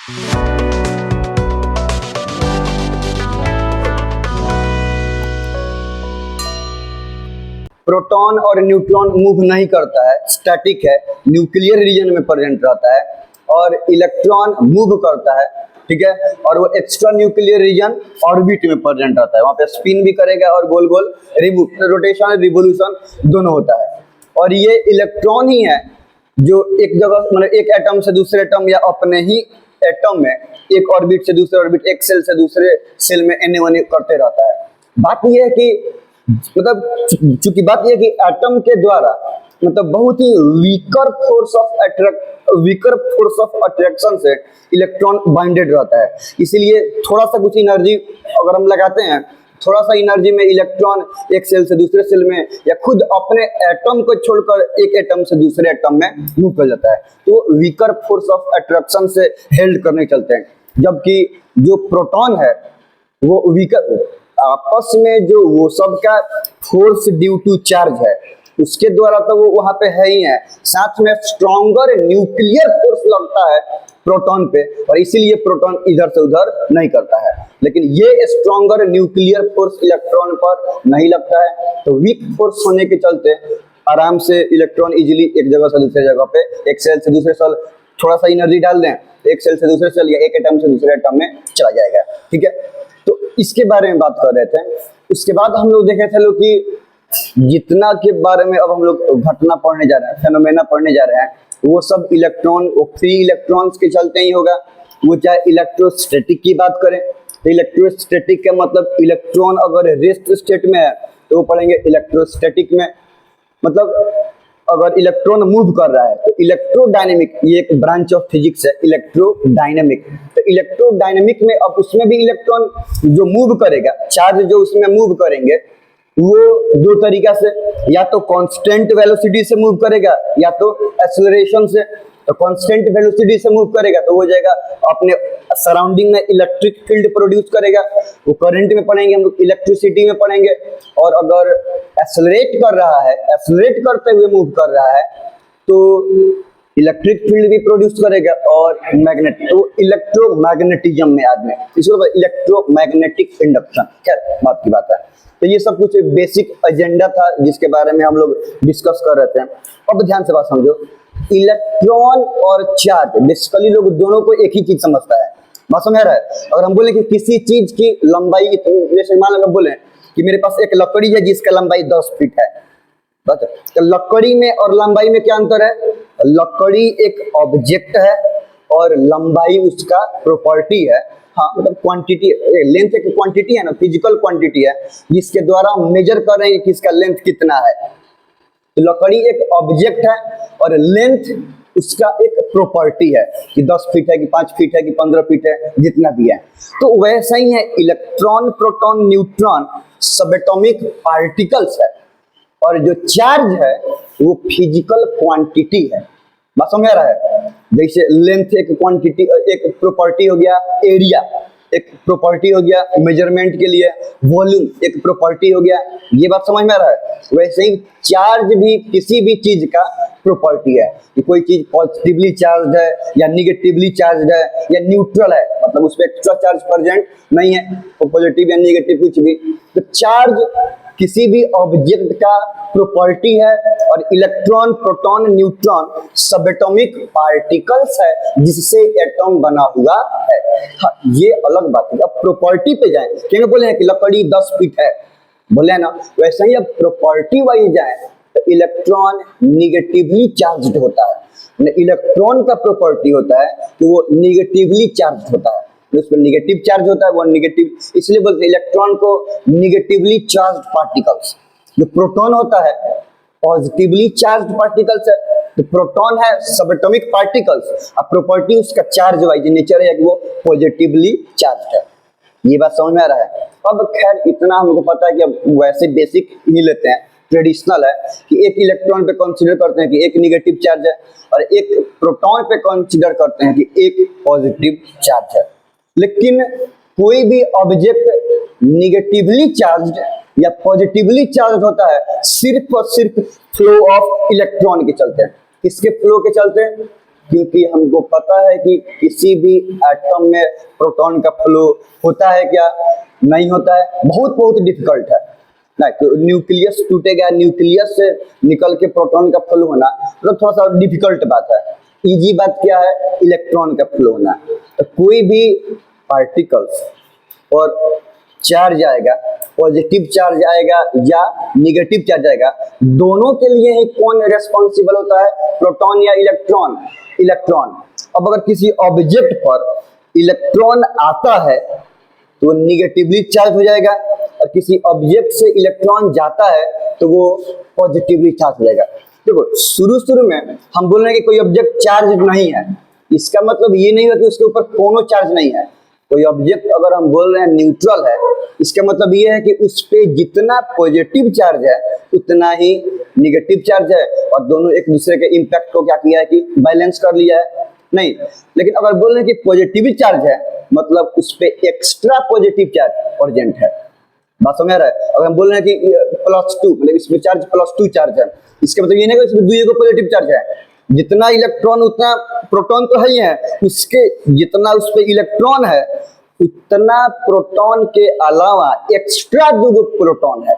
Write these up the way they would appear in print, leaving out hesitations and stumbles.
Proton और neutron move नहीं करता है, स्टैटिक है, न्यूक्लियर रीजन में प्रेजेंट रहता है। और इलेक्ट्रॉन मूव करता है, ठीक है, और वो एक्स्ट्रा न्यूक्लियर रीजन ऑर्बिट में प्रेजेंट रहता है, वहां पे स्पिन भी करेगा और गोल गोल रोटेशन रिवोल्यूशन दोनों होता है। और ये इलेक्ट्रॉन ही है जो एक जगह मतलब एक एटम से दूसरे एटम या अपने ही एटम में एक ऑर्बिट से दूसरे ऑर्बिट, एक सेल से दूसरे सेल में एने वने करते रहता है। बात यह है कि मतलब चूंकि बात यह है कि एटम के द्वारा मतलब बहुत ही वीकर फोर्स ऑफ अट्रैक्शन से इलेक्ट्रॉन बाइंडेड रहता है। इसीलिए थोड़ा सा कुछ एनर्जी अगर हम लगाते हैं, थोड़ा सा एनर्जी में इलेक्ट्रॉन एक सेल से दूसरे सेल में या खुद अपने एटम को छोड़कर एक एटम से दूसरे एटम में मूव कर जाता है, तो वीकर फोर्स ऑफ अट्रैक्शन से हेल्ड करने चलते हैं। जबकि जो प्रोटॉन है वो वीकर आपस में जो वो सबका फोर्स ड्यू टू चार्ज है उसके द्वारा तो वो वहां पे है ही है, साथ में स्ट्रॉन्गर न्यूक्लियर फोर्स लगता है प्रोटॉन पे और इसीलिए प्रोटॉन इधर से उधर नहीं करता है। लेकिन ये स्ट्रॉन्गर न्यूक्लियर फोर्स इलेक्ट्रॉन पर नहीं लगता है, तो वीक फोर्स होने के चलते आराम से इलेक्ट्रॉन इजीली एक जगह से दूसरे जगह पे, एक सेल से दूसरे सेल थोड़ा सा एनर्जी डाल दें, एक सेल से दूसरे सेल या एक एटम से दूसरे एटम में चला जाएगा, ठीक है। तो इसके बारे में बात कर रहे थे। उसके बाद हम लोग देखे थे लोग कि जितना के बारे में अब हम लोग घटना पढ़ने जा रहे हैं, फेनोमेना पढ़ने जा रहे हैं, वो सब इलेक्ट्रॉन, वो फ्री इलेक्ट्रॉन्स के चलते ही होगा। वो चाहे इलेक्ट्रोस्टैटिक की बात करें तो इलेक्ट्रोस्टैटिक का मतलब इलेक्ट्रॉन अगर रेस्ट स्टेट में है तो वो पढ़ेंगे इलेक्ट्रोस्टैटिक में। मतलब अगर इलेक्ट्रॉन मूव कर रहा है तो इलेक्ट्रोडायनेमिक, ये एक ब्रांच ऑफ फिजिक्स है इलेक्ट्रोडायनेमिक। तो इलेक्ट्रोडायनेमिक में अब उसमें भी इलेक्ट्रॉन जो मूव करेगा, चार्ज जो उसमें मूव करेंगे वो दो तरीका से, या तो कांस्टेंट वेलोसिटी से मूव करेगा या तो एक्सेलरेशन से। तो कांस्टेंट वेलोसिटी से मूव करेगा तो हो जाएगा अपने सराउंडिंग में इलेक्ट्रिक फील्ड प्रोड्यूस करेगा, वो करंट में पढ़ेंगे हम लोग, इलेक्ट्रिसिटी में पढ़ेंगे। और अगर एक्सेलरेट कर रहा है, एक्सेलरेट करते हुए मूव कर रहा है तो इलेक्ट्रिक फील्ड भी प्रोड्यूस करेगा और मैग्नेट, तो इलेक्ट्रोमैग्नेटिज्म में आदमी, इसको इलेक्ट्रोमैग्नेटिक इंडक्शन। खैर बात की बात है। तो ये सब कुछ बेसिक एजेंडा था जिसके बारे में हम लोग डिस्कस कर रहे थे। अब ध्यान से बात समझो, इलेक्ट्रॉन और चार्ज बेसिकली लोग दोनों को एक ही चीज समझता है। बात समझ रहा है? अगर हम बोले कि किसी चीज की लंबाई, जैसे मान लो बोले कि मेरे पास एक लकड़ी है जिसका लंबाई 10 फीट है, बस तो लकड़ी में और लंबाई में क्या अंतर है? लकड़ी एक ऑब्जेक्ट है और लंबाई उसका प्रॉपर्टी है। हाँ मतलब क्वांटिटी, लेंथ एक क्वांटिटी है ना, फिजिकल क्वांटिटी है जिसके द्वारा हम मेजर कर रहे हैं कि इसका लेंथ कितना है। तो लकड़ी एक ऑब्जेक्ट है और लेंथ उसका एक प्रॉपर्टी है कि 10 फीट है कि 5 फीट है कि 15 फीट है, जितना भी है। तो वैसा ही है electron, proton, neutron subatomic particles है और जो चार्ज है वो फिजिकल क्वांटिटी है। बात समझ रहा है? जैसे लेंथ एक क्वांटिटी, एक प्रॉपर्टी हो गया, एरिया एक प्रॉपर्टी हो गया मेजरमेंट के लिए, वॉल्यूम एक प्रॉपर्टी हो गया, ये बात समझ में आ रहा है? वैसे ही चार्ज भी किसी भी चीज का प्रॉपर्टी है कि कोई चीज पॉजिटिवली चार्ज है या निगेटिवली चार्ज है या न्यूट्रल है, मतलब उसमें एक्स्ट्रा चार्ज प्रेजेंट नहीं है, तो पॉजिटिव या निगेटिव कुछ भी। तो चार्ज किसी भी ऑब्जेक्ट का प्रॉपर्टी है और electron, proton, neutron subatomic particles है जिससे एटम बना हुआ है। हाँ, ये अलग बात है। अब प्रॉपर्टी पे जाएं, क्यों बोले हैं कि लकड़ी 10 फीट है, बोले है ना, वैसे ही अब प्रॉपर्टी वाइज जाए तो इलेक्ट्रॉन निगेटिवली चार्ज्ड होता है। इलेक्ट्रॉन का प्रॉपर्टी होता है कि वो निगेटिवली चार्ज होता है, उस पर निगेटिव चार्ज होता है, वो निगेटिव, इसलिए बोलते हैं इलेक्ट्रॉन को निगेटिवली चार्ज्ड पार्टिकल्स। जो प्रोटॉन होता है पॉजिटिवली चार्ज्ड पार्टिकल्स है, तो प्रोटॉन है सबएटॉमिक पार्टिकल्स, अब प्रॉपर्टी उसका चार्ज वाइज नेचर है कि वो पॉजिटिवली चार्ज्ड है। ये बात समझ में आ रहा है? अब खैर इतना हमको पता है कि अब वैसे बेसिक ही लेते हैं, ट्रेडिशनल है कि एक इलेक्ट्रॉन पे कंसीडर करते हैं कि एक निगेटिव चार्ज है और एक प्रोटॉन पे कंसीडर करते हैं कि एक पॉजिटिव चार्ज है। लेकिन कोई भी ऑब्जेक्ट निगेटिवली चार्ज्ड या पॉजिटिवली चार्ज होता है सिर्फ और सिर्फ फ्लो ऑफ इलेक्ट्रॉन के चलते। किसके फ्लो के चलते? क्योंकि हमको पता है कि किसी भी एटम में प्रोटॉन का फ्लो होता है क्या, नहीं होता है, बहुत बहुत डिफिकल्ट है ना। तो न्यूक्लियस टूटेगा, न्यूक्लियस से निकल के प्रोटॉन का फ्लो होना मतलब थोड़ा सा डिफिकल्ट बात है। इजी बात क्या है, इलेक्ट्रॉन का फ्लो होना। तो कोई भी पार्टिकल्स और चार्ज आएगा, पॉजिटिव चार्ज आएगा या निगेटिव चार्ज आएगा, दोनों के लिए ही कौन रेस्पॉन्सिबल होता है, प्रोटॉन या इलेक्ट्रॉन? इलेक्ट्रॉन। अब अगर किसी ऑब्जेक्ट पर इलेक्ट्रॉन आता है तो वो निगेटिवली चार्ज हो जाएगा, और किसी ऑब्जेक्ट से इलेक्ट्रॉन जाता है तो वो पॉजिटिवली चार्ज हो जाएगा। देखो शुरू में हम बोल रहे हैं कि कोई ऑब्जेक्ट चार्ज नहीं है, इसका मतलब ये नहीं है कि उसके ऊपर कोनो चार्ज नहीं है। कोई ऑब्जेक्ट अगर हम बोल रहे हैं न्यूट्रल है, इसका मतलब ये है कि उस पे जितना पॉजिटिव चार्ज है उतना ही निगेटिव चार्ज है, और दोनों एक दूसरे के इम्पैक्ट को क्या किया है कि बैलेंस कर लिया है, नहीं। लेकिन अगर बोल रहे हैं कि पॉजिटिव चार्ज है, मतलब उस पे एक्स्ट्रा पॉजिटिव चार्ज प्रेजेंट है। बात समझ रहा है? अगर हम बोल रहे हैं कि +2 मतलब इसमें चार्ज +2 चार्ज है, इसका मतलब ये नहीं कि इसमें 2 पॉजिटिव चार्ज है। जितना इलेक्ट्रॉन उतना प्रोटॉन तो है ही है, उसके जितना उस पे इलेक्ट्रॉन है उतना प्रोटॉन के अलावा एक्स्ट्रा 2 प्रोटॉन है।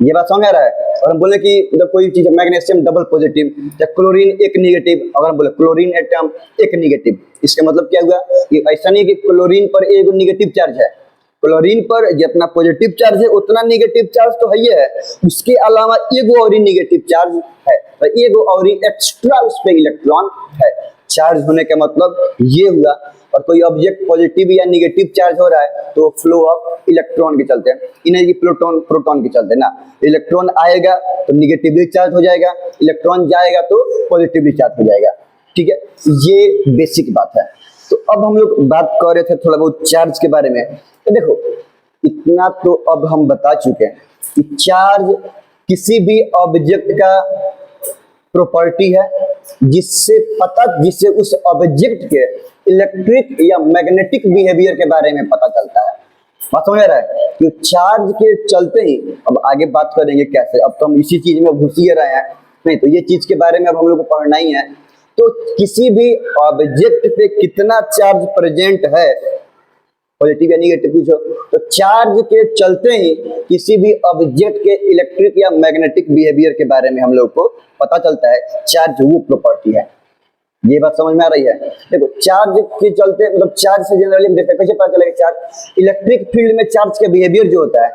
ये बात समझ आ रहा है? और हम बोले कि मतलब कोई चीज मैग्नीशियम डबल पॉजिटिव या क्लोरीन एक निगेटिव, अगर हम बोले क्लोरीन एटम एक निगेटिव, इसका मतलब क्या हुआ कि ऐसा नहीं कि क्लोरीन पर एक निगेटिव चार्ज है, क्लोरीन पर जितना पॉजिटिव चार्ज है उतना निगेटिव चार्ज तो है ही है, उसके अलावा एक और निगेटिव चार्ज है, तो एक और एक्स्ट्रा उस पे इलेक्ट्रॉन है। चार्ज होने का मतलब ये हुआ। और कोई ऑब्जेक्ट पॉजिटिव या निगेटिव चार्ज हो रहा है तो फ्लो ऑफ इलेक्ट्रॉन के चलते हैं, इन्हें प्रोटॉन के चलते ना। इलेक्ट्रॉन आएगा तो निगेटिवली चार्ज हो जाएगा, इलेक्ट्रॉन जाएगा तो पॉजिटिवली चार्ज हो जाएगा। ठीक है, ये बेसिक बात है। तो अब हम लोग बात कर रहे थे थोड़ा बहुत चार्ज के बारे में। तो देखो इतना तो अब हम बता चुके हैं कि चार्ज किसी भी ऑब्जेक्ट का प्रॉपर्टी है जिससे उस ऑब्जेक्ट के इलेक्ट्रिक या मैग्नेटिक बिहेवियर के बारे में पता चलता है। बात समझ रहा है? कि चार्ज के चलते ही, अब आगे बात करेंगे कैसे, अब तो हम इसी चीज में घुस ही रहे हैं, नहीं तो ये चीज के बारे में अब हम लोग को पढ़ना ही है। तो किसी भी ऑब्जेक्ट पे कितना चार्ज प्रेजेंट है, पॉजिटिव या निगेटिव पूछो, तो चार्ज के चलते ही किसी भी ऑब्जेक्ट के इलेक्ट्रिक या मैग्नेटिक बिहेवियर के बारे में हम लोग को पता चलता है। चार्ज वो प्रॉपर्टी है। ये बात समझ में आ रही है? देखो चार्ज के चलते मतलब चार्ज से जनरली कैसे पता चलेगा चार्ज? इलेक्ट्रिक फील्ड में चार्ज का बिहेवियर जो होता है,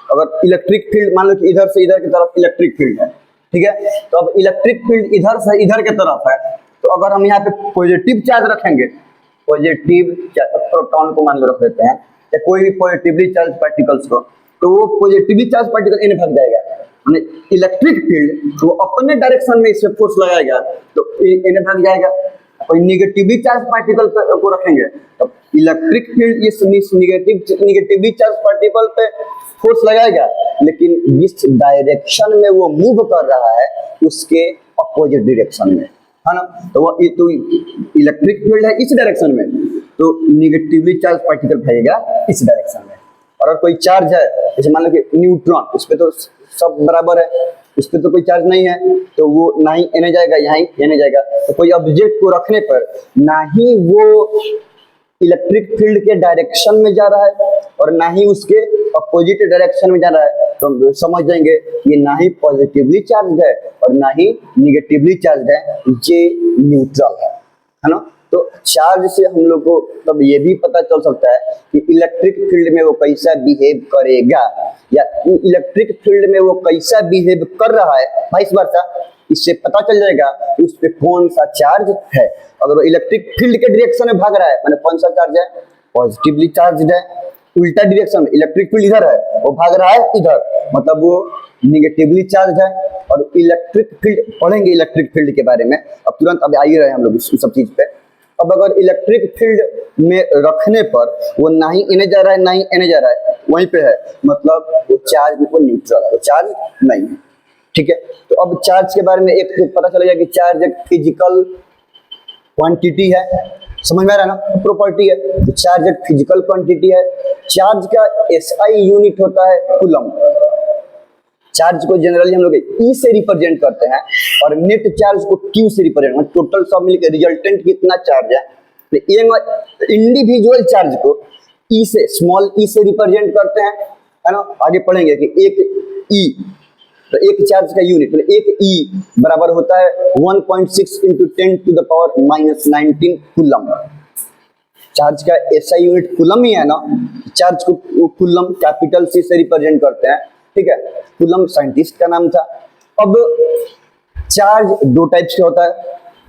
अगर इलेक्ट्रिक फील्ड मान लो कि इधर से इधर की तरफ इलेक्ट्रिक फील्ड है, ठीक है, तो अब इलेक्ट्रिक फील्ड इधर से इधर की तरफ है, तो अगर हम यहाँ पे पॉजिटिव चार्ज रखेंगे, पॉजिटिव प्रोटॉन को मान लो रख देते हैं या कोई भी पॉजिटिवली चार्ज पार्टिकल्स को, तो वो पॉजिटिवली चार्ज पार्टिकल इन्हें भाग जाएगा, इलेक्ट्रिक फील्ड वो अपने डायरेक्शन में इससे फोर्स लगाएगा तो इन्हें भाग जाएगा। कोई निगेटिवली चार्ज पार्टिकल को रखेंगे तो इलेक्ट्रिक फील्ड इस निगेटिवली चार्ज पार्टिकल पे फोर्स लगाएगा, लेकिन जिस डायरेक्शन में वो मूव कर रहा है उसके अपोजिट डायरेक्शन में, है ना। तो वो तो इलेक्ट्रिक फील्ड है इस डायरेक्शन में, तो निगेटिवली चार्ज पार्टिकल भागेगा इस डायरेक्शन में। और अगर कोई चार्ज है, जैसे मान लो कि न्यूट्रॉन, उस पर तो सब बराबर है, उस पर तो कोई चार्ज नहीं है, तो वो ना ही एने जाएगा यहाँ ही एने जाएगा। तो कोई ऑब्जेक्ट को रखने पर ना ही वो इलेक्ट्रिक फील्ड के डायरेक्शन में जा रहा है और ना ही उसके अपोजिट डायरेक्शन में जा रहा है, तो हम समझ जाएंगे ये ना ही पॉजिटिवली चार्ज है और ना ही निगेटिवली चार्ज है, ये न्यूट्रल है ना। तो चार्ज से हम लोग को तब ये भी पता चल सकता है कि इलेक्ट्रिक फील्ड में वो कैसा बिहेव करेगा, या इलेक्ट्रिक फील्ड में वो कैसा बिहेव कर रहा है वाइस वर्सा, इससे पता चल जाएगा कि उस पे कौन सा चार्ज है। अगर वो इलेक्ट्रिक फील्ड के डायरेक्शन में भाग रहा है माने कौन सा चार्ज है, पॉजिटिवली चार्ज है। उल्टा डायरेक्शन में इलेक्ट्रिक फील्ड इधर है, वो भाग रहा है इधर, मतलब वो निगेटिवली चार्ज है। और इलेक्ट्रिक फील्ड पढ़ेंगे, इलेक्ट्रिक फील्ड के बारे में अब तुरंत अब आ ही रहे हम लोग उस सब चीज पे। अब अगर इलेक्ट्रिक फील्ड में रखने पर वो ना ही इन्हें जा रहा है ना ही इन्हें जा रहा है, वहीं पे है, मतलब वो चार्ज वो न्यूट्रल है, वो चार्ज नहीं है। ठीक है, तो अब चार्ज के बारे में एक तो पता चलेगा कि चार्ज एक फिजिकल क्वांटिटी है, समझ में आ रहा है ना, प्रॉपर्टी है। तो चार्ज एक फिजिकल क्वांटिटी है। चार्ज का एसआई यूनिट होता है कूलम। चार्ज को जनरली हम लोग ई से रिप्रेजेंट करते हैं और नेट चार्ज को क्यू से रिप्रेजेंट, मतलब टोटल सब मिलकर रिजल्टेंट कितना चार्ज है, तो ये इंडिविजुअल चार्ज को ई से, स्मॉल ई से रिप्रेजेंट करते हैं, है ना। आगे पढ़ेंगे कि एक ई, तो एक चार्ज का यूनिट, मतलब एक ई बराबर होता है 1.6 into 10 to the power -19 coulomb. Charge का ऐसा यूनिट कूलम ही है ना, चार्ज को कूलम कैपिटल सी से रिप्रेजेंट करते हैं, ठीक है। कूलम साइंटिस्ट का नाम था। अब चार्ज दो टाइप्स का होता है,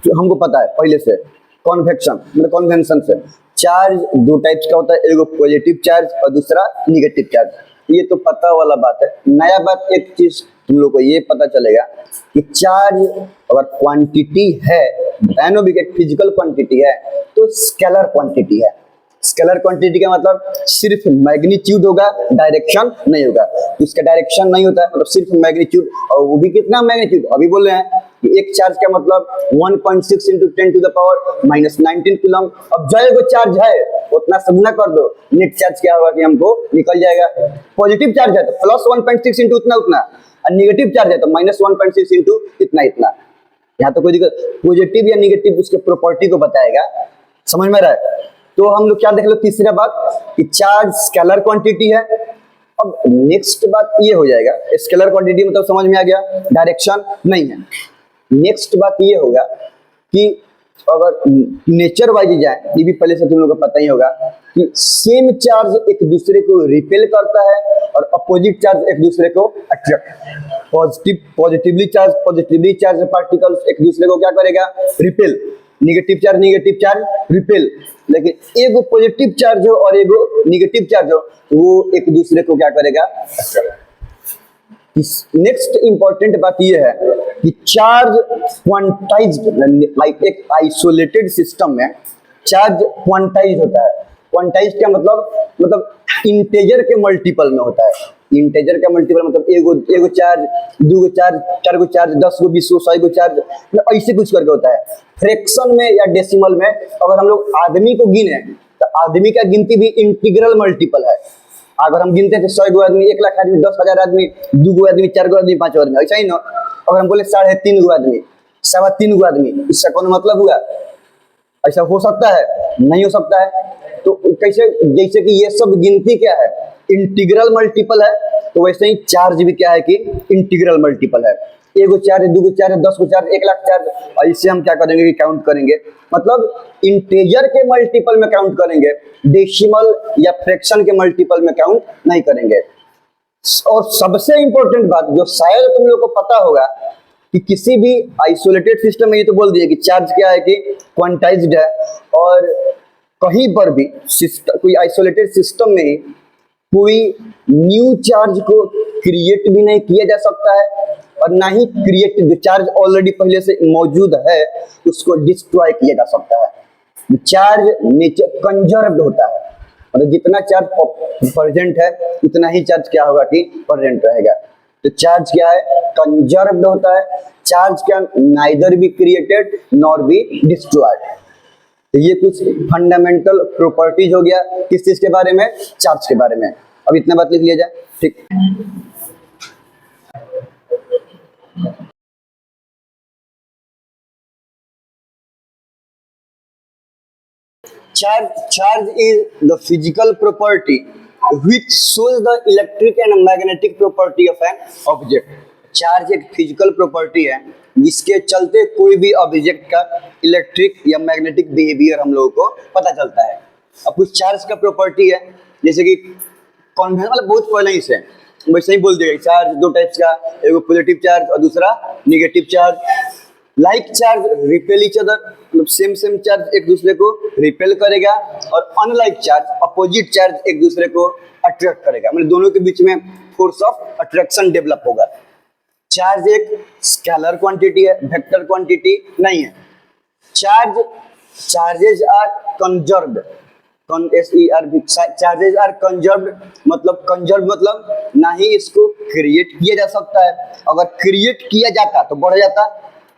जो हमको पता है पहले से, कॉन्वेक्शन मतलब कन्वेंशन से। चार्ज दो टाइप्स का होता है, एगो पॉजिटिव चार्ज और दूसरा निगेटिव चार्ज। ये तो पता वाला बात है। नया बात एक चीज तुम लोग को ये पता चलेगा कि चार्ज अगर क्वांटिटी है, बताया भी कि फिजिकल क्वांटिटी है, तो स्केलर क्वांटिटी है। स्केलर क्वांटिटी का मतलब सिर्फ मैग्नीट्यूड होगा, डायरेक्शन नहीं होगा। इसका डायरेक्शन नहीं होता है, मतलब सिर्फ मैग्नीट्यूड, और वो भी कितना मैग्नीट्यूड, अभी बोल रहे हैं कि एक चार्ज का मतलब 1.6 into 10 to the power -19 coulomb. अब जो चार्ज है उतना सब गुना कर दो, नेट चार्ज क्या होगा कि हमको निकल जाएगा। पॉजिटिव चार्ज है तो प्लस 1.6 इंटू उतना उतना, और निगेटिव चार्ज है तो -1.6 इंटू इतना इतना। यहाँ तो कोई दिक्कत, पॉजिटिव या निगेटिव उसके प्रॉपर्टी को बताएगा, समझ में रहा है। तो हम लोग क्या देख लो, तीसरा बात कि चार्ज स्केलर क्वांटिटी है। अब नेक्स्ट बात ये हो जाएगा, स्केलर क्वांटिटी मतलब समझ में आ गया, डायरेक्शन नहीं है। नेक्स्ट बात ये होगा कि अगर नेचर वाइज जाए, ये भी पहले से तुम लोगों को पता ही होगा कि सेम चार्ज एक दूसरे को रिपेल करता है और अपोजिट चार्ज एक दूसरे को अट्रैक्ट। पॉजिटिवली चार्ज पार्टिकल्स एक दूसरे को क्या करेगा, रिपेल। Negative charge repel. लेकिन एगो पॉजिटिव चार्ज हो और एगो निगेटिव चार्ज हो, वो एक दूसरे को क्या करेगा, नेक्स्ट इंपॉर्टेंट बात यह है कि चार्ज क्वांटाइज्ड, लाइक एक आइसोलेटेड सिस्टम में चार्ज क्वांटाइज होता है। क्वांटाइज का मतलब इंटेजर के मल्टीपल में होता है। इंटेजर का मल्टीपल मतलब एगो चार्ज, दूगो चार्ज, चार गो चार्ज, 10 गो, 20 गो, 100 गो चार्ज, ऐसे कुछ करके होता है। फ्रैक्शन में या डेसिमल में अगर हम लोग आदमी को गिने तो आदमी का गिनती भी इंटीग्रल मल्टीपल है। अगर हम गिनते थे 100 गो आदमी, 1 लाख आदमी, 10,000 आदमी, 2 गो आदमी, 4 गो आदमी, 5 आदमी, ऐसा ही ना। अगर हम बोले 3.5 गो आदमी, 3.25 गो आदमी, इसका कौन मतलब हुआ? ऐसा हो सकता है? नहीं हो सकता है। तो कैसे, जैसे कि ये सब गिनती क्या है, इंटीग्रल मल्टीपल है, तो वैसे ही चार्ज भी क्या है कि इंटीग्रल मल्टीपल है। एगो चार्ज, 2 गो चार्ज, 10 गो चार्ज, 1 लाख चार्ज, ऐसे हम क्या करेंगे कि काउंट करेंगे, मतलब इंटीजर के मल्टीपल में काउंट करेंगे, डेसिमल या फ्रैक्शन के मल्टीपल में काउंट नहीं करेंगे। और सबसे इंपॉर्टेंट बात जो शायद तुम लोग को पता होगा कि किसी भी आइसोलेटेड सिस्टम में, ये तो बोल दिया कि चार्ज क्या है कि क्वांटाइज्ड है, और कहीं पर भी कोई आइसोलेटेड सिस्टम में कोई न्यू चार्ज को क्रिएट भी नहीं किया जा सकता है, और ना ही क्रिएट, जो चार्ज ऑलरेडी पहले से मौजूद है उसको डिस्ट्रॉय किया जा सकता है। चार्ज नेचर कंजर्व्ड होता है, मतलब जितना चार्ज प्रेजेंट है उतना ही चार्ज क्या होगा कि प्रेजेंट रहेगा। तो चार्ज क्या है, कंजर्व्ड होता है। Charge can neither be created nor be destroyed. तो ये कुछ फंडामेंटल प्रॉपर्टीज हो गया किस चीज के बारे में, चार्ज के बारे में। अब इतना बात लिख लिया जाए, ठीक। Charge is the physical property which shows the electric and magnetic property of an object. Charge एक फिजिकल प्रॉपर्टी है जिसके चलते कोई भी ऑब्जेक्ट का इलेक्ट्रिक या मैग्नेटिक बिहेवियर हम लोगों को पता चलता है। अब कुछ चार्ज का प्रॉपर्टी है, जैसे कि कॉन्वेक्शन, मतलब बहुत पहले ही से वैसे ही बोल दिया, चार्ज दो टाइप्स का, एक पॉजिटिव चार्ज और दूसरा negative charge. Like charge repel each other, मतलब सेम चार्ज एक दूसरे को रिपेल करेगा, और अनलाइक चार्ज, अपोजिट चार्ज एक दूसरे को अट्रैक्ट करेगा, मतलब दोनों के बीच में फोर्स ऑफ अट्रैक्शन डेवलप होगा। चार्ज एक स्केलर क्वांटिटी है, वेक्टर क्वांटिटी नहीं है। Charges are conserved, charges are conserved, मतलब कंजर्व मतलब ना ही इसको क्रिएट किया जा सकता है, अगर क्रिएट किया जाता तो बढ़ जाता,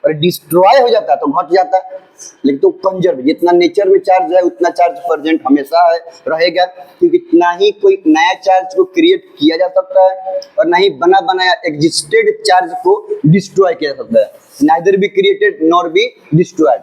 और डिस्ट्रॉय हो जाता है तो घट जाता है। लेकिन तो कंजर्व, जितना नेचर में चार्ज है उतना चार्ज प्रेजेंट हमेशा है, रहेगा, क्योंकि ना ही कोई नया चार्ज को क्रिएट किया जा सकता है और ना ही बना बनाया एग्जिस्टेड चार्ज को डिस्ट्रॉय किया जा सकता है, neither be created nor be destroyed.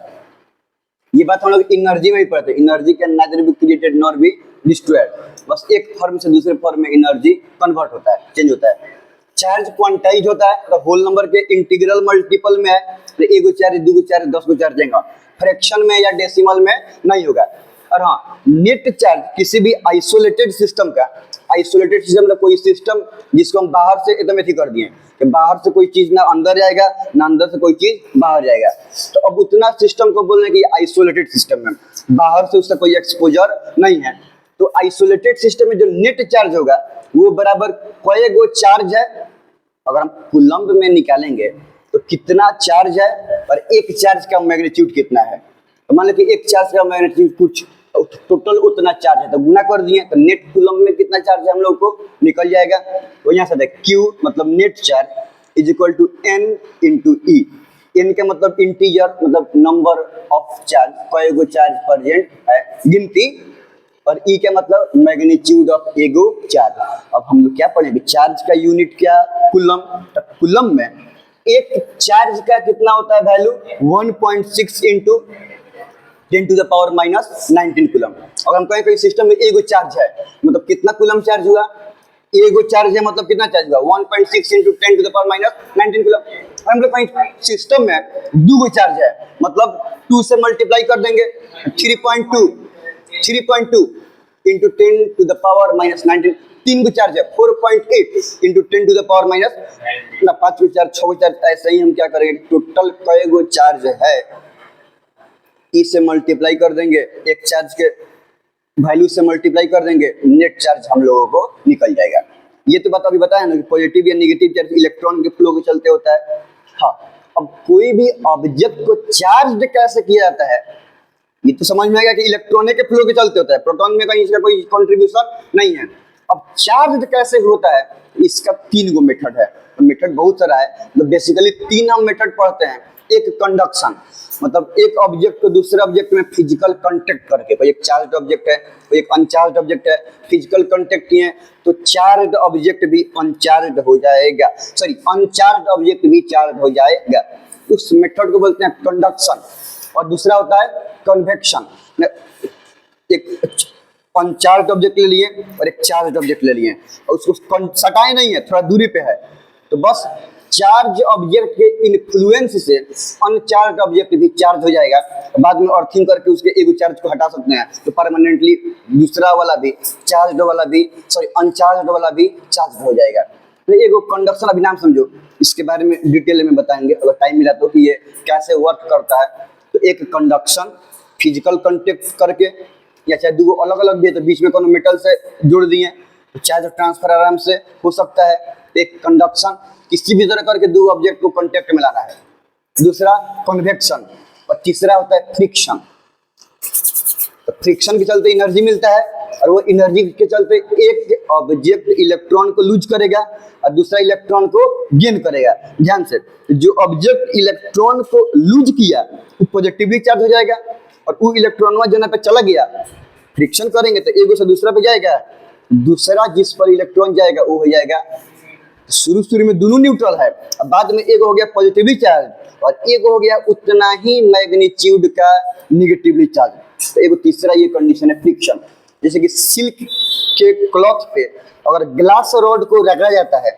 ये बात हम लोग एनर्जी में ही पढ़ते हैं, energy can neither be created nor be destroyed, बस एक फॉर्म से दूसरे फॉर्म में एनर्जी कन्वर्ट होता है, चेंज होता है। चार्ज क्वांटाइज होता है तो होल नंबर के इंटीग्रल मल्टीपल में है, तो एगो चार्ज, दूगो चार्ज, 10 गो चार्ज जाएगा, फ्रैक्शन में या डेसिमल में नहीं होगा। और हाँ, नेट चार्ज किसी भी आइसोलेटेड सिस्टम का, आइसोलेटेड सिस्टम का कोई सिस्टम जिसको हम बाहर से एकदम ऐसी कर दिए कि बाहर से कोई चीज ना अंदर जाएगा ना अंदर से कोई चीज बाहर जाएगा, तो अब उतना सिस्टम को बोलने की आइसोलेटेड सिस्टम है, बाहर से उसका कोई एक्सपोजर नहीं है। तो आइसोलेटेड सिस्टम में जो नेट चार्ज होगा वो बराबर कई गो चार्ज है, अगर हम कूलम्ब में निकालेंगे तो कितना चार्ज है और एक चार्ज का मैग्नीट्यूड कितना है, तो मान लो कि एक चार्ज का मैग्नीट्यूड कुछ, टोटल उतना चार्ज है, तो गुना कर दिए तो नेट कूलम्ब में कितना चार्ज है हम लोग को निकल जाएगा। तो यहाँ से देख Q मतलब net charge is equal to N into E। N का मतलब इंटीजर, मतलब नंबर ऑफ चार्ज, कई गो चार्ज प्रेजेंट है, गिनती, और E का मतलब मैग्नीट्यूड ऑफ एगो चार्ज। अब हम लोग क्या पढ़ेंगे, चार्ज का यूनिट क्या, कूलम्ब। तो कूलम्ब में एक चार्ज का कितना होता है value, 1.6 into 10 to the power minus 19 coulomb. अगर हम कहें कोई सिस्टम में एगो चार्ज है मतलब कितना कूलम्ब चार्ज हुआ, एगो चार्ज है मतलब कितना चार्ज हुआ, 1.6 into 10 to the power minus 19 coulomb. हम लोग कहीं सिस्टम में दो चार्ज है मतलब 2 से मल्टीप्लाई कर देंगे, 3.2 into 10 to the power minus 19, 3 गो चार्ज है, 4.8 into 10 to the power minus ना 5 गो चार्ज, 6 गो चार्ज, ऐसे ही हम क्या करेंगे, टोटल कई गो चार्ज है ई से मल्टीप्लाई कर देंगे, एक चार्ज के वैल्यू से मल्टीप्लाई कर देंगे, नेट चार्ज हम लोगों को निकल जाएगा। ये तो बात अभी बताया ना कि पॉजिटिव या नेगेटिव चार्ज इलेक्ट्रॉन के फ्लो के चलते होता है। हाँ, अब कोई भी ऑब्जेक्ट को चार्ज कैसे किया जाता है ये तो समझ में आ गया कि इलेक्ट्रॉन के फ्लो के चलते होता है, प्रोटॉन में कहीं इसका कोई कंट्रीब्यूशन नहीं है। अब चार्ज कैसे होता है, इसका 3 गो मेथड है, मेथड बहुत सारा है, तो बेसिकली 3 हम मेथड पढ़ते हैं। एक कंडक्शन, मतलब एक ऑब्जेक्ट को दूसरे ऑब्जेक्ट में फिजिकल कांटेक्ट करके, कोई एक चार्ज ऑब्जेक्ट है कोई एक अनचार्ज ऑब्जेक्ट है, फिजिकल कांटेक्ट किए तो चार्ज ऑब्जेक्ट भी अनचार्ज हो जाएगा, सॉरी अनचार्ज ऑब्जेक्ट भी चार्ज हो जाएगा, उस मेथड को बोलते हैं कंडक्शन। और दूसरा होता है कन्वेक्शन, एक अनचार्ज ऑब्जेक्ट ले लिए और एक चार्ज ऑब्जेक्ट ले लिए और उसको सटाए नहीं है, थोड़ा दूरी पे है, तो बस चार्ज ऑब्जेक्ट के इन्फ्लुएंस से अनचार्ज ऑब्जेक्ट भी चार्ज हो जाएगा, बाद में अर्थिंग करके उसके एगो चार्ज को हटा सकते हैं, तो परमानेंटली दूसरा वाला भी चार्ज वाला भी, सॉरी अनचार्ज वाला भी चार्ज हो जाएगा। तो एगो कंडक्शन अभी नाम समझो, इसके बारे में डिटेल में बताएंगे अगर टाइम मिला तो कि ये कैसे वर्क करता है। तो एक कंडक्शन फिजिकल कांटेक्ट करके, या चाहे दो अलग अलग भी है तो बीच में कोनो मेटल से जोड़ दिए तो चार्ज ट्रांसफर आराम से हो सकता है। एक कंडक्शन किसी भी तरह करके दो ऑब्जेक्ट को कांटेक्ट में लाना है। दूसरा कन्वेक्शन, और तीसरा होता है फ्रिक्शन। तो फ्रिक्शन के चलते एनर्जी मिलता है और वो एनर्जी के चलते एक ऑब्जेक्ट इलेक्ट्रॉन को लूज करेगा और दूसरा इलेक्ट्रॉन को गेन करेगा। ध्यान से, जो ऑब्जेक्ट इलेक्ट्रॉन को लूज किया वो पॉजिटिवली चार्ज हो जाएगा और वो इलेक्ट्रॉन जहाँ पे चला गया फ्रिक्शन करेंगे तो एगो से दूसरा पे जाएगा, दूसरा जिस पर इलेक्ट्रॉन जाएगा वो हो जाएगा, शुरू में दोनों न्यूट्रल है, अब बाद में एक हो गया पॉजिटिवली चार्ज और एक हो गया उतना ही मैग्नीट्यूड का निगेटिवली चार्ज। तो एक तीसरा ये कंडीशन है फ्रिक्शन। जैसे कि सिल्क के क्लॉथ पे अगर ग्लास रॉड को रगड़ा जाता है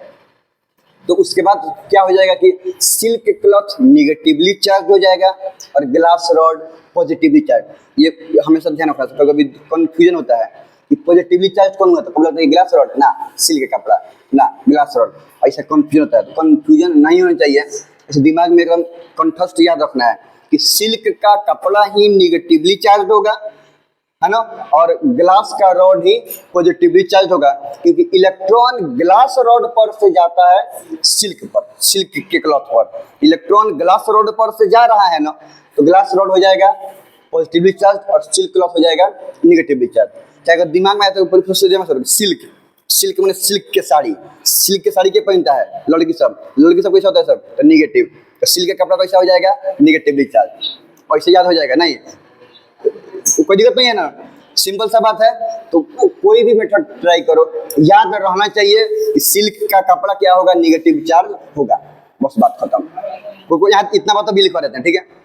तो उसके बाद क्या हो जाएगा कि सिल्क क्लॉथ निगेटिवली चार्ज हो जाएगा और ग्लास रॉड पॉजिटिवली चार्ज। ये हमेशा ध्यान रखना, कभी कंफ्यूजन होता है कि पॉजिटिवली चार्ज कौन होता है, कब लगता है ग्लास रॉड ना सिल्क का कपड़ा ना ग्लास रॉड, ऐसा कंफ्यूजन होता है। तो कंफ्यूजन नहीं होना चाहिए, इस दिमाग में एकदम कंठस्थ याद रखना है कि सिल्क का कपड़ा ही निगेटिवली चार्ज होगा, है ना, और ग्लास का रॉड ही पॉजिटिवली चार्ज होगा, क्योंकि इलेक्ट्रॉन ग्लास रॉड पर से जाता है सिल्क पर, सिल्क के क्लॉथ पर। इलेक्ट्रॉन ग्लास रॉड पर से जा रहा है ना, तो ग्लास रॉड हो जाएगा पॉजिटिवली चार्ज और सिल्क क्लॉथ हो जाएगा निगेटिवली चार्ज। चाहे अगर दिमाग में आए तो सिल्क, सिल्क मैंने सिल्क के साड़ी के पहनता है लड़की सब कैसा होता है सब तो निगेटिव, तो सिल्क का कपड़ा कैसा हो जाएगा, निगेटिवली चार्ज। ऐसे याद हो जाएगा, नहीं कोई दिक्कत नहीं है ना, सिंपल सा बात है। तो कोई भी मेथड ट्राई करो, याद रहना चाहिए कि सिल्क का कपड़ा क्या होगा, निगेटिव चार्ज होगा, बस बात खत्म। कोई यहाँ इतना बात तो बिलीव कर देते हैं, ठीक है।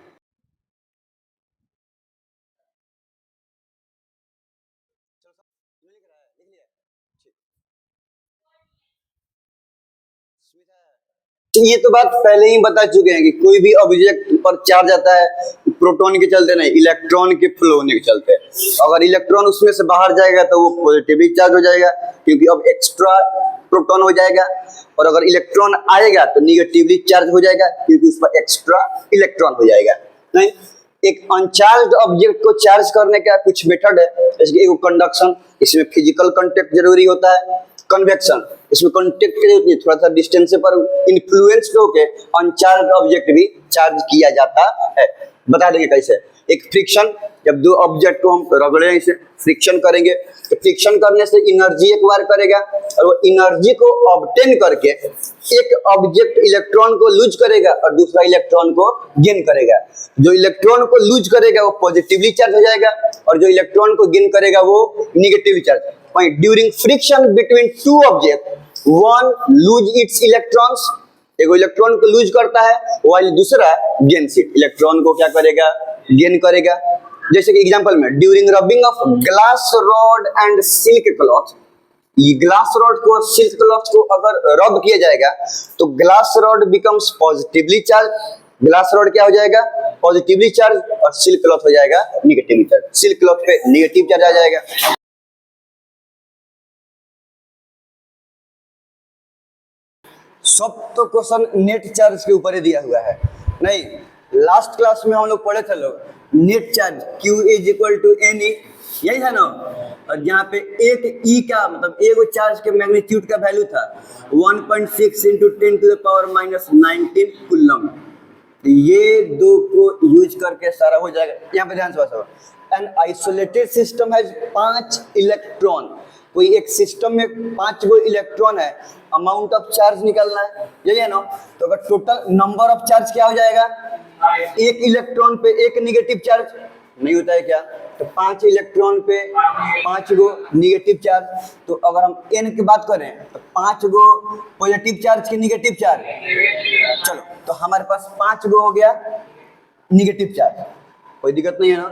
ये तो बात पहले ही बता चुके हैं कि कोई भी ऑब्जेक्ट पर चार्ज आता है प्रोटॉन के चलते नहीं, इलेक्ट्रॉन के फ्लो होने के चलते। अगर इलेक्ट्रॉन उसमें से बाहर जाएगा तो वो पॉजिटिवली चार्ज हो जाएगा, क्योंकि अब एक्स्ट्रा प्रोटॉन हो जाएगा। और अगर इलेक्ट्रॉन आएगा तो निगेटिवली चार्ज हो जाएगा, क्योंकि उस पर एक्स्ट्रा इलेक्ट्रॉन हो जाएगा। नहीं, एक अनचार्ज ऑब्जेक्ट को चार्ज करने का कुछ मेथड है, जैसे कि कंडक्शन, इसमें फिजिकल कांटेक्ट जरूरी होता है। कन्वेक्शन, इसमें कांटेक्ट की जरूरत नहीं, थोड़ा सा डिस्टेंस से पर इन्फ्लुएंस होकर अनचार्ज ऑब्जेक्ट भी चार्ज किया जाता है। बता देंगे कैसे। एक फ्रिक्शन, जब दो ऑब्जेक्ट को हम रगड़े इसे फ्रिक्शन करेंगे तो फ्रिक्शन करने से एनर्जी एक्वायर करेगा, और वो एनर्जी को ऑब्टेन करके एक ऑब्जेक्ट इलेक्ट्रॉन को लूज करेगा और दूसरा इलेक्ट्रॉन को गेन करेगा। जो इलेक्ट्रॉन को लूज करेगा वो पॉजिटिवली चार्ज हो जाएगा, और जो इलेक्ट्रॉन को गेन करेगा वो negatively charge. During friction between two object, one lose its electrons, एक इलेक्ट्रॉन को लूज करता है, वाइल दूसरा गेन इट, इलेक्ट्रॉन को क्या करेगा, गेन करेगा। जैसे कि एग्जांपल में during rubbing of glass rod and silk cloth, ये ग्लास रॉड को सिल्क क्लॉथ को अगर रब किया जाएगा तो glass rod becomes positively charge, glass rod क्या हो जाएगा, पॉजिटिवली चार्ज, और सिल्क क्लॉथ हो जाएगा निगेटिवली चार्ज। सिल्क क्लॉथ पे निगेटिव चार्ज आ जाएगा। सब तो क्वेश्चन नेट चार्ज के ऊपर ही दिया हुआ है। नहीं, लास्ट क्लास में हम लोग पढ़े थे लोग net charge Q is equal to NE, यही है ना। और यहाँ पे एक E का मतलब एक चार्ज के मैग्नीट्यूड का वैल्यू था 1.6 into 10 to the power minus 19 coulomb. ये दो को यूज करके सारा हो जाएगा। यहाँ पे ध्यान से बताओ, एन आइसोलेटेड सिस्टम है 5 इलेक्ट्रॉन, कोई एक सिस्टम में 5 गो इलेक्ट्रॉन है, अमाउंट ऑफ चार्ज निकालना है, यही है ना। तो अगर टोटल नंबर ऑफ चार्ज क्या हो जाएगा, एक इलेक्ट्रॉन पे एक निगेटिव चार्ज नहीं होता है क्या, तो 5 इलेक्ट्रॉन पे 5 गो निगेटिव चार्ज। तो अगर हम n की बात करें तो 5 गो पॉजिटिव चार्ज के निगेटिव चार्ज, चलो तो हमारे पास 5 गो हो गया निगेटिव चार्ज, कोई दिक्कत नहीं है ना।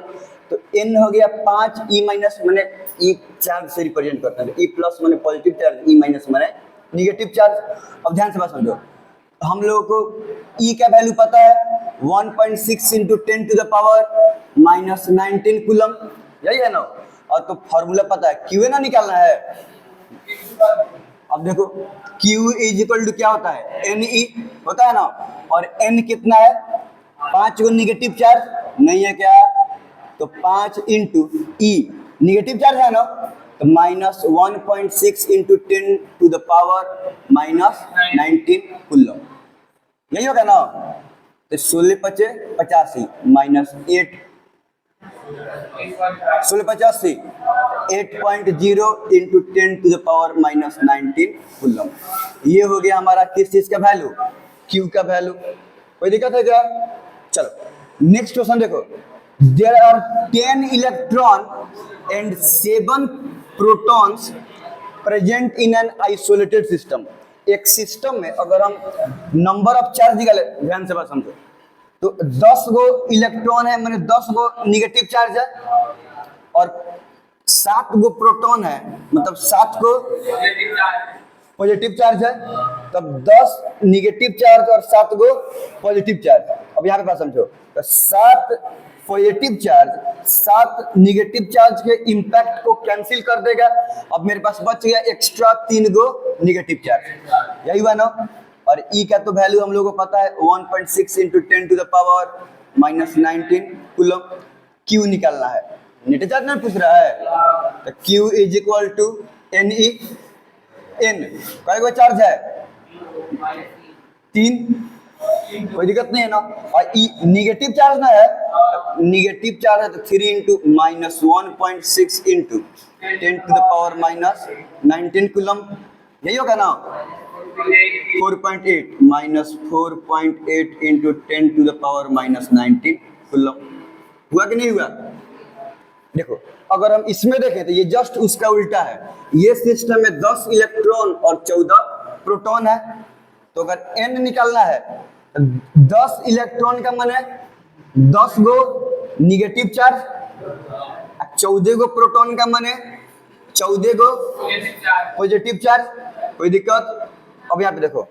तो n हो गया 5, E माइनस मैंने E चार्ज से रिप्रेजेंट करता है, E प्लस मैंने पॉजिटिव चार्ज, E माइनस मैंने निगेटिव चार्ज। अब ध्यान से बात समझो, हम लोगों को E का वैल्यू पता है 1.6 into 10 to the power minus 19 coulomb, यही है ना। और तो फॉर्मूला पता है, Q ना निकालना है। अब देखो Q इज इक्वल टू क्या होता है, NE होता है ना, और N कितना है, 5 गो निगेटिव चार्ज नहीं है क्या, तो 5 इंटू E निगेटिव चार्ज है ना, तो minus 1.6 into 10 to the power minus 19 coulomb, यही होगा ना। तो 16 पचे 85 minus 8, 16 85 8.0 into 10 to the power minus 19 coulomb. ये हो गया हमारा किस चीज का वैल्यू, Q का वैल्यू। कोई दिक्कत है क्या। चलो नेक्स्ट क्वेश्चन देखो, there are 10 electron and 7 protons present in an isolated system. एक सिस्टम में अगर हम नंबर ऑफ चार्ज निकाले, ध्यान से बात समझो, तो 10 गो इलेक्ट्रॉन है, मैंने 10 गो निगेटिव चार्ज है, और 7 गो प्रोटॉन है, मतलब 7 गो पॉजिटिव चार्ज है, तब 10 निगेटिव चार्ज और 7 गो पॉजिटिव चार्ज। अब यहाँ पे बात समझो, तो 7 पॉजिटिव चार्ज 7 निगेटिव चार्ज के इंपैक्ट को कैंसिल कर देगा। अब मेरे पास बच गया एक्स्ट्रा 3 गो निगेटिव चार्ज, यही हुआ ना। और E का तो वैल्यू हम लोगों को पता है 1.6 into 10 to the power minus 19 coulomb. Q निकालना है, नेट चार्ज ना पूछ रहा है, तो Q is equal to NE, N कई गो चार्ज है, 3, कोई दिक्कत नहीं है ना। और E निगेटिव चार्ज ना है, निगेटिव चार्ज है तो 3 into minus 1.6 into 10 to the power minus 19 coulomb, यही होगा ना। 4.8 minus 4.8 into 10 to the power minus 19 coulomb. हुआ कि नहीं हुआ? देखो अगर हम इसमें देखें तो ये जस्ट उसका उल्टा है। ये सिस्टम में 10 इलेक्ट्रॉन और 14 प्रोटॉन है। तो अगर n निकालना है 10 इलेक्ट्रॉन का माने 10 गो निगेटिव चार्ज, 14 गो प्रोटॉन का माने 14 गो पॉजिटिव चार्ज। कोई दिक्कत? अब यहाँ पे देखो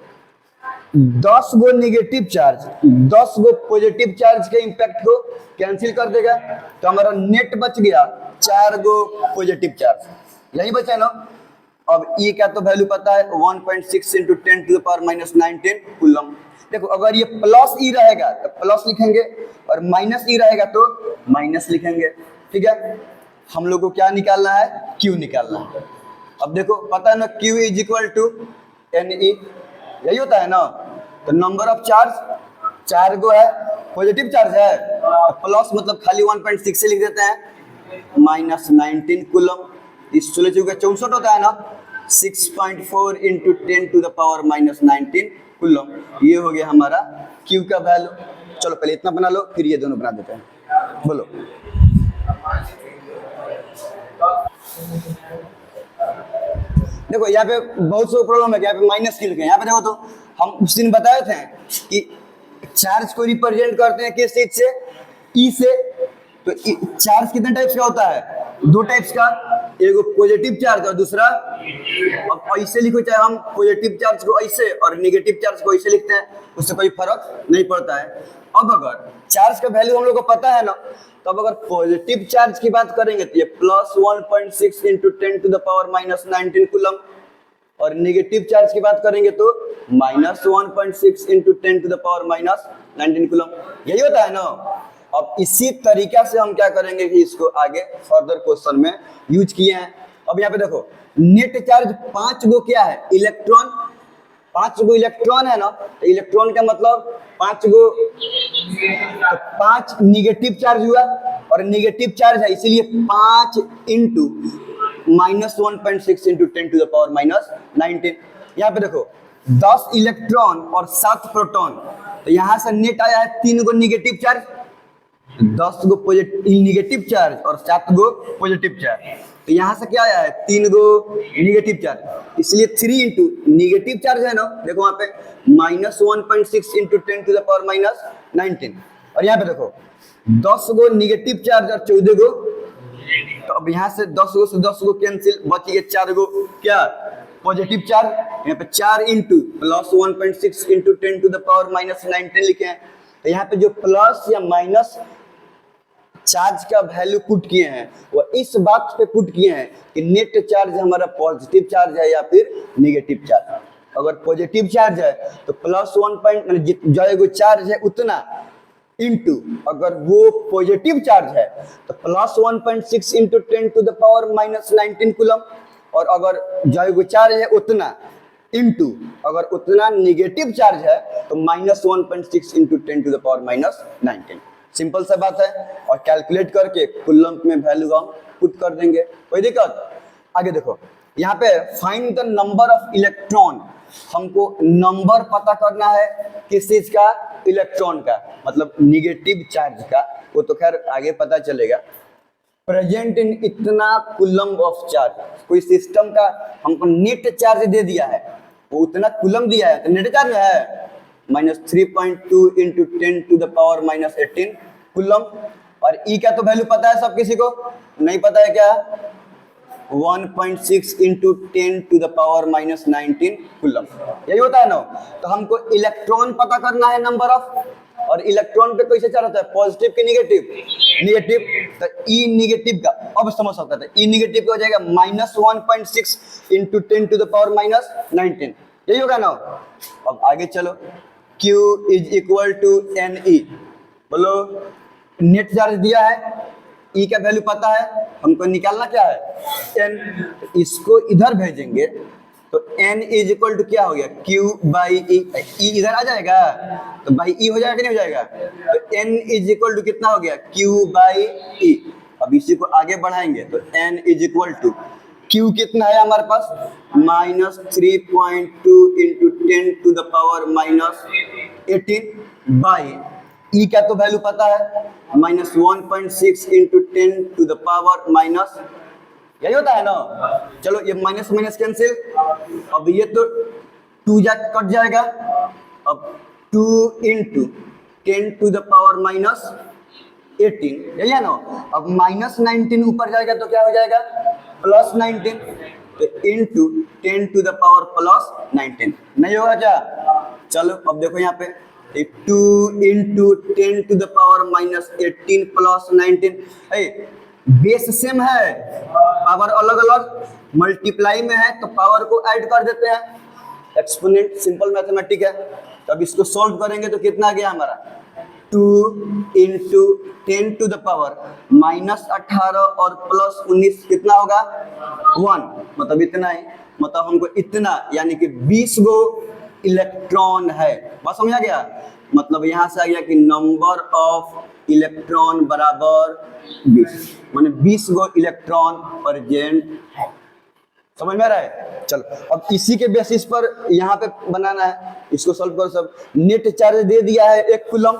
10 गो निगेटिव चार्ज 10 गो पॉजिटिव चार्ज के इंपैक्ट को कैंसिल कर देगा, तो हमारा नेट बच गया 4 गो पॉजिटिव चार्ज, यही बचा ना। अब ई का तो वैल्यू पता है 1.6 into 10 to the power minus 19 coulomb. देखो अगर ये प्लस ई रहेगा तो प्लस लिखेंगे और माइनस ई रहेगा तो माइनस लिखेंगे। ठीक है, हम लोग को क्या निकालना है? क्यू निकालना है। अब देखो पता है ना Q is equal to N E, यही होता है ना। तो नंबर ऑफ चार्ज 4 गो है, पॉजिटिव चार्ज है तो प्लस मतलब खाली 1.6 से लिख देते हैं माइनस 19 कूलम। इस 16 चौके 64 होता है ना, 6.4 into 10 to the power minus 19 coulomb. ये हो गया हमारा क्यू का वैल्यू। चलो पहले इतना बना लो फिर ये दोनों बना देते हैं। बोलो देखो यहाँ पे बहुत से प्रॉब्लम है कि यहाँ पे माइनस क्यों लिखे। यहाँ पे देखो तो हम उस दिन बताए थे कि चार्ज को रिप्रेजेंट करते हैं किस चीज से? ई से। तो चार्ज कितने टाइप्स का होता है? 2 टाइप्स का, एगो पॉजिटिव चार्ज और दूसरा। अब ऐसे लिखो चाहे हम पॉजिटिव चार्ज को ऐसे और नेगेटिव चार्ज को ऐसे लिखते हैं, उससे कोई फर्क नहीं पड़ता है। अब अगर चार्ज का वैल्यू हम लोग को पता है ना, तब अगर पॉजिटिव चार्ज की बात करेंगे तो ये plus 1.6 into 10 to the power minus 19 coulomb, और नेगेटिव चार्ज की बात करेंगे तो minus 1.6 into 10 to the power minus 19 coulomb. यही होता है ना। अब इसी तरीका से हम क्या करेंगे कि इसको आगे फर्दर क्वेश्चन में यूज किए हैं। अब यहाँ पे देखो नेट चार्ज 5 गो क्या है? इलेक्ट्रॉन। 5 गो इलेक्ट्रॉन है ना, तो इलेक्ट्रॉन का मतलब 5 गो, तो 5 निगेटिव चार्ज हुआ और निगेटिव चार्ज है इसीलिए 5 into minus 1.6 into 10 to the power minus 19। यहाँ पे देखो 10 इलेक्ट्रॉन और 7 प्रोटॉन, तो यहाँ से नेट आया है 3 गो निगेटिव चार्ज, 10 गो निगेटिव चार्ज और 7 गो पॉजिटिव चार्ज। तो यहाँ से क्या आया है? 3 गो निगेटिव चार्ज, इसलिए 3 इंटू निगेटिव चार्ज है ना, देखो वहां पे minus 1.6 into 10 to the power minus 19। और यहाँ पे देखो 10 गो निगेटिव चार्ज और 14 गो, तो अब यहाँ से 10 गो से 10 गो कैंसिल, बच गए 4 गो क्या? Positive charge. यहाँ पे 4 into plus 1.6 into 10 to the power minus 19 लिखे हैं। तो यहाँ पे जो प्लस या माइनस चार्ज का वैल्यू पुट किए हैं वो इस बात पे पुट किए हैं कि नेट चार्ज हमारा पॉजिटिव चार्ज है या फिर नेगेटिव चार्ज। अगर पॉजिटिव चार्ज है तो प्लस 1 जो चार्ज है उतना, इंटू अगर वो पॉजिटिव चार्ज है तो plus 1.6 into 10 to the power minus 19 coulomb, और अगर जो चार्ज है उतना, इंटू अगर उतना नेगेटिव चार्ज है तो minus 1.6 into 10 to the power minus 19। Simple सा बात है, और कैलकुलेट करके कूलम में वैल्यू हम पुट कर देंगे, कोई दिक्कत? आगे देखो यहाँ पे find the number of electron. हमको नंबर पता करना है किस चीज का? इलेक्ट्रॉन का, मतलब निगेटिव चार्ज का। वो तो खैर आगे पता चलेगा। प्रेजेंट इन इतना कूलम ऑफ चार्ज, कोई सिस्टम का हमको नेट चार्ज दे दिया है, वो उतना कूलम दिया है तो नेट चार्ज है minus 3.2 into 10 to the power minus 18 coulomb. और ई का तो वैल्यू पता है सब किसी को? नहीं पता है क्या? 1.6 into 10 to the power minus 19 coulomb, यही होता है ना। तो हमको इलेक्ट्रॉन पता करना है नंबर ऑफ, और इलेक्ट्रॉन पे कैसे चल रहा है? पॉजिटिव के नेगेटिव? नेगेटिव। तो ई नेगेटिव का अब समझ सकता था, ई नेगेटिव का हो जाएगा minus 1.6 into 10 to the power minus 19, यही होगा ना। अब आगे चलो, Q is equal to N E. बोलो नेट चार्ज दिया है, ई का वैल्यू पता है, हमको निकालना क्या है? एन। इसको इधर भेजेंगे तो एन इज इक्वल टू क्या हो गया? Q बाई ई। ई इधर आ जाएगा तो बाई ई हो जाएगा कि नहीं हो जाएगा? तो एन इज इक्वल टू कितना हो गया? Q by E. अब इसी को आगे बढ़ाएंगे तो N is equal to Q कितना है हमारे पास, -3.2 इंटू 10⁻⁻18 बाई ई का तो वैल्यू पता है, -1.6 इंटू 10⁻⁻, यही होता है ना। चलो ये माइनस माइनस कैंसिल, अब ये तो 2 जा कट जाएगा, अब 2 इंटू 10⁻⁻18, यही है ना। अब -19 ऊपर जाएगा तो क्या हो जाएगा, +19, तो इंटू 10⁻+19 नहीं होगा क्या। चलो अब देखो यहाँ पे 2 इंटू 10⁻⁻18 + 19, बेस सेम है, पावर अलग अलग, मल्टीप्लाई में है तो पावर को ऐड कर देते हैं, एक्सपोनेंट सिंपल मैथमेटिक है। तो अब इसको सॉल्व करेंगे तो कितना गया हमारा, 2 इंटू 10⁻⁻18 और +19 कितना होगा, 1, मतलब इतना ही, मतलब हमको इतना यानी कि 20 गो इलेक्ट्रॉन है। बस समझ आ गया, मतलब यहाँ से आ गया कि नंबर ऑफ इलेक्ट्रॉन बराबर 20, माने 20 गो इलेक्ट्रॉन प्रेजेंट है। समझ में आ रहा है। चलो अब इसी के बेसिस पर यहाँ पे बनाना है, इसको सॉल्व करो सब। नेट चार्ज दे दिया है 1 कूलम,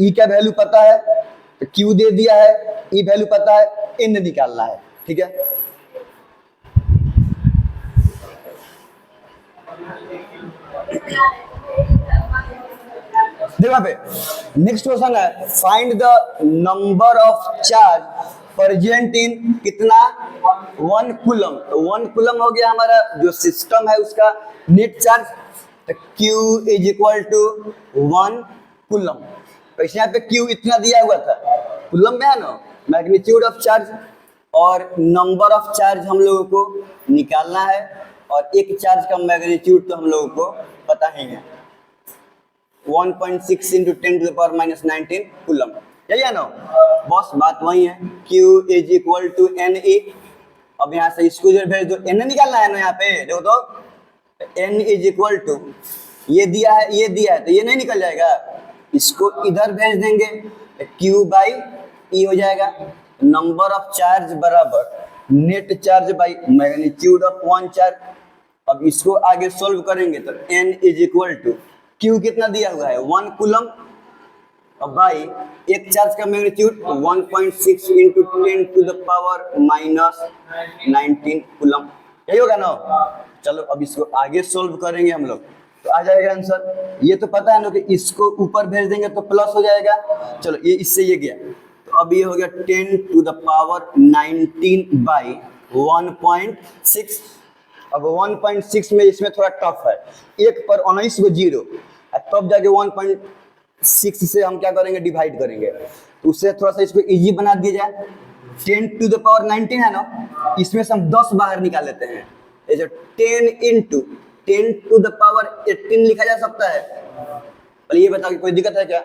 ई का वैल्यू पता है, क्यू दे दिया है, ई वैल्यू पता है, एन निकालना है, ठीक है। देखो पे नेक्स्ट क्वेश्चन है, find the number of charge present in कितना, 1 कूलम। तो 1 कूलम हो गया हमारा जो सिस्टम है उसका नेट चार्ज, तो Q is equal to 1 coulomb. तो यहाँ पे Q इतना दिया हुआ था, कूलम में है ना, मैग्नीट्यूड ऑफ चार्ज, और नंबर ऑफ चार्ज हम लोगों को निकालना है, और एक चार्ज का मैग्नीट्यूड तो हम लोगों को पता ही है, 1.6 इंटू 10⁻⁻19 कूलम, यही है ना। बस बात वही है, Q is equal to NE। अब यहाँ से इसको जो भेज दो, N निकालना है ना, यहाँ पे देखो तो N इज इक्वल टू, ये दिया है ये दिया है, तो ये नहीं निकल जाएगा, इसको इधर भेज देंगे, Q बाई E हो जाएगा। नंबर ऑफ चार्ज बराबर net charge by magnitude of 1 charge. अब इसको आगे सोल्व करेंगे तो N is equal to, Q कितना दिया हुआ है 1 कूलम, और बाई एक चार्ज का मैग्नीट्यूड 1.6 इंटू 10⁻⁻19 कूलम, यही होगा ना। चलो अब इसको आगे सोल्व करेंगे हम लोग, तो आ जाएगा आंसर। ये तो पता है ना कि इसको ऊपर भेज देंगे तो प्लस हो जाएगा। चलो ये इससे ये गया, तो अब ये हो गया 10⁻19 बाई 1.6। अब 1.6 में इसमें थोड़ा टफ है, 1 पर 19 को 0, तब जाके 1.6 से हम क्या करेंगे, डिवाइड करेंगे, तो उससे थोड़ा सा इसको इजी बना दिया जाए। 10⁻19 है ना, इसमें से हम 10 बाहर निकाल लेते हैं, ये 10 इंटू 10⁻18 लिखा जा सकता है। पहले ये बताओ कि कोई दिक्कत है क्या।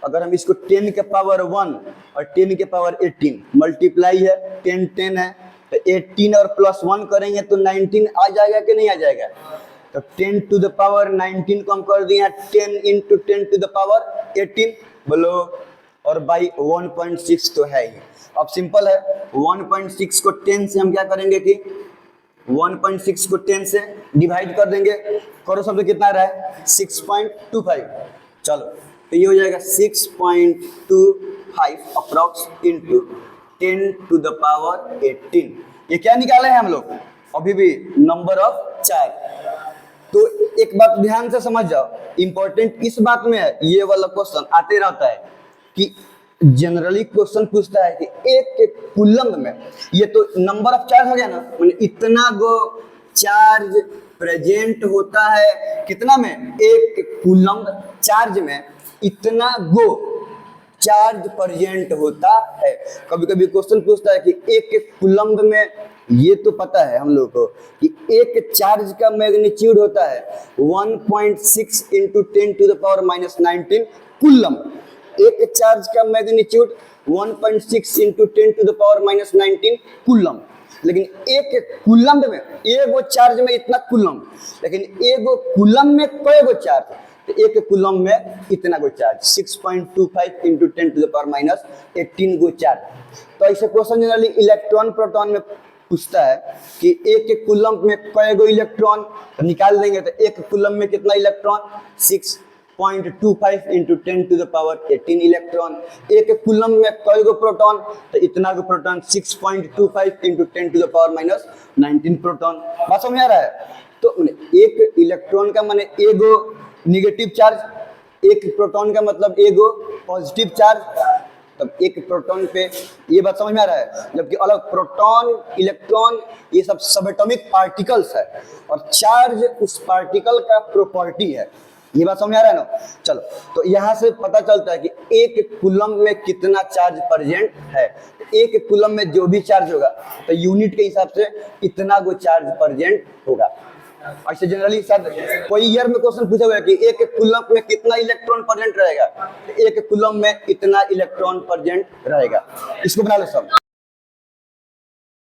अगर हम इसको 10 के पावर 1 और 10 के पावर 18 मल्टीप्लाई है, 10 10 है, तो 18 और +1 करेंगे तो 19 आ जाएगा कि नहीं आ जाएगा। तो 10⁻19 को हम कर दिए 10 इंटू 10⁻18 बोलो, और बाई 1.6 तो है ही। अब सिंपल है, 1.6 को 10 से हम क्या करेंगे कि 1.6 को 10 से डिवाइड कर देंगे, करो सब तो कितना रहा है 6.25। चलो तो ये हो जाएगा 6.25 अप्रॉक्स इंटू 10⁻18। ये क्या निकाले हैं हम लोग अभी भी, नंबर ऑफ चार्ज। तो एक बात ध्यान से समझ जाओ, इंपॉर्टेंट इस बात में है, ये वाला क्वेश्चन आते रहता है कि जनरली क्वेश्चन पूछता है कि एक कूलम में, ये तो नंबर ऑफ चार्ज हो गया ना, मतलब इतना गो चार्ज प्रेजेंट होता है कितना में, एक कूलम चार्ज में इतना गो चार्ज प्रेजेंट होता है। कभी कभी क्वेश्चन पूछता है कि एक कूलम में, ये तो पता है हम लोग को कि एक चार्ज का मैग्नीट्यूड होता है 1.6 इंटू 10⁻⁻19 कूलम। एक चार्ज का मैग्नीट्यूड 1.6 इंटू 10⁻⁻19 कूलम। लेकिन एक कूलम में, एक चार्ज में इतना कूलम, लेकिन एक कूलम में कई गो चार्ज, तो एक कूलम में इतना गो चार्ज 6.25 इंटू 10⁻⁻18 गो चार्ज। तो ऐसे क्वेश्चन जनरली इलेक्ट्रॉन प्रोटॉन में पूछता है कि एक कूलम्ब में कई गो इलेक्ट्रॉन, तो निकाल देंगे तो एक कूलम्ब में कितना इलेक्ट्रॉन, 6.25 इंटू 10⁻18 इलेक्ट्रॉन। एक कूलम्ब में कई गो प्रोटॉन, तो इतना गो प्रोटॉन 6.25 इंटू 10⁻19 प्रोटॉन। बात समझ आ रहा है? तो एक इलेक्ट्रॉन का माने एगो निगेटिव चार्ज, एक प्रोटॉन का मतलब एगो पॉजिटिव चार्ज। तब एक प्रोटॉन पे, ये बात समझ में आ रहा है? जबकि अलग प्रोटॉन, इलेक्ट्रॉन ये सब सबएटॉमिक पार्टिकल्स है और चार्ज उस पार्टिकल का प्रॉपर्टी है। ये बात समझ आ रहा है ना? चलो, तो यहाँ से पता चलता है कि एक कूलम्ब में कितना चार्ज प्रेजेंट है। एक कूलम्ब में जो भी चार्ज होगा तो यूनिट के हिसाब से इतना गो चार्ज प्रेजेंट होगा। ऐसे जनरली शायद कोई ईयर में क्वेश्चन पूछा हुआ है कि एक कूलम्ब में कितना इलेक्ट्रॉन प्रेजेंट रहेगा, एक कूलम्ब में इतना इलेक्ट्रॉन प्रेजेंट रहेगा। इसको बना लो सब।